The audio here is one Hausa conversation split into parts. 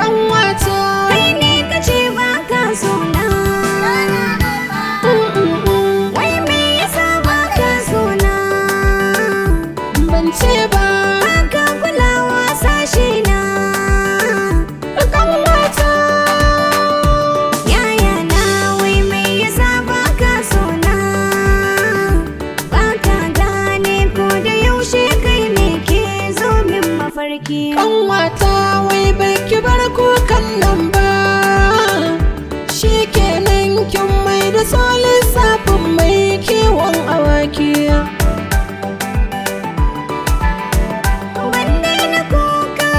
kanwata. Kai ne kace ba ka so na. Wai me yasa ba ka so na? Ban ce ba. Ba ka kulawa sashi na. Kanwata. Yaya na wai me yasa ba ka so na? Ba ka gane ko da yaushe kai ne ke zo min mafarki. Kanwata wai baki bar kukan nan ba. Shi kenan kin mai da so lissafin mai kiwon awaki. Ban daina kuka.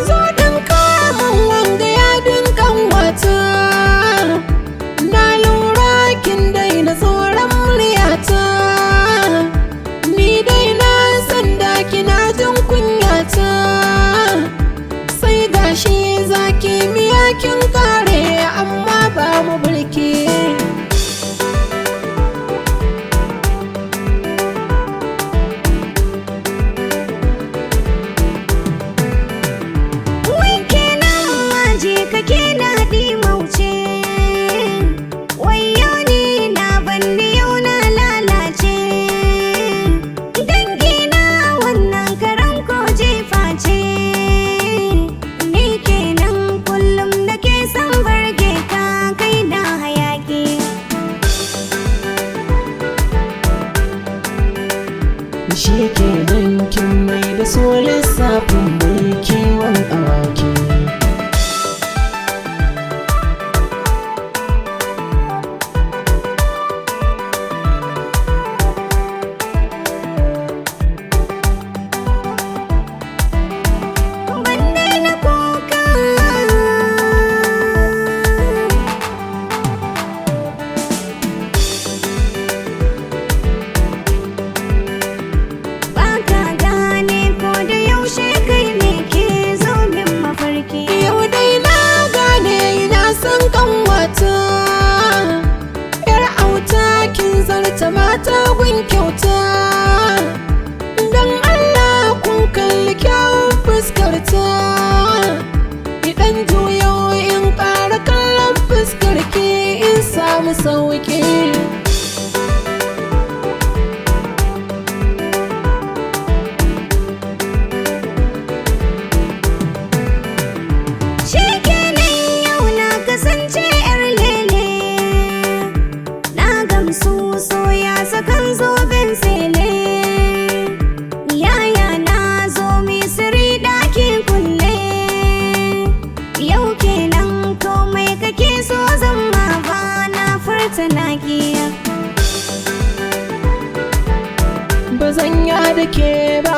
Zo ɗin kamun wanga yadin kanwata. Na lura kin daina tsoron muryata. Ni dai na san da kina jin kunyata. Sai gashi zaki miya kin kare amma ba mu birki. Wai kenan maje kake na mauce. Wayyo ni na banni yau na lalace. Dangina wannan karan ko jefa ce. Ni kenan kullum nake son barge ka kai na hayaki. Shi kenan kin mai da so lissafin mai kiwon awaki. Ban daina kuka. Ba ka gane ko da yaushe kai ne ke zo min mafarki. Yau dai na gane ina son kanwata. Yar auta kin zarta mata gun kyauta. Dan Allah kun kalli kyawun fuskarta. Idan juyo in ƙara kallon fuskarki in samu sauƙi. Shi kenan yau na kasance yar lele. Na gamsu soya sakan zoben sele. Yaya na zo misiri ɗakin kulle. Yau kenan komai kake so zama ba na furta nakiya. Ba zan ya da ke ba.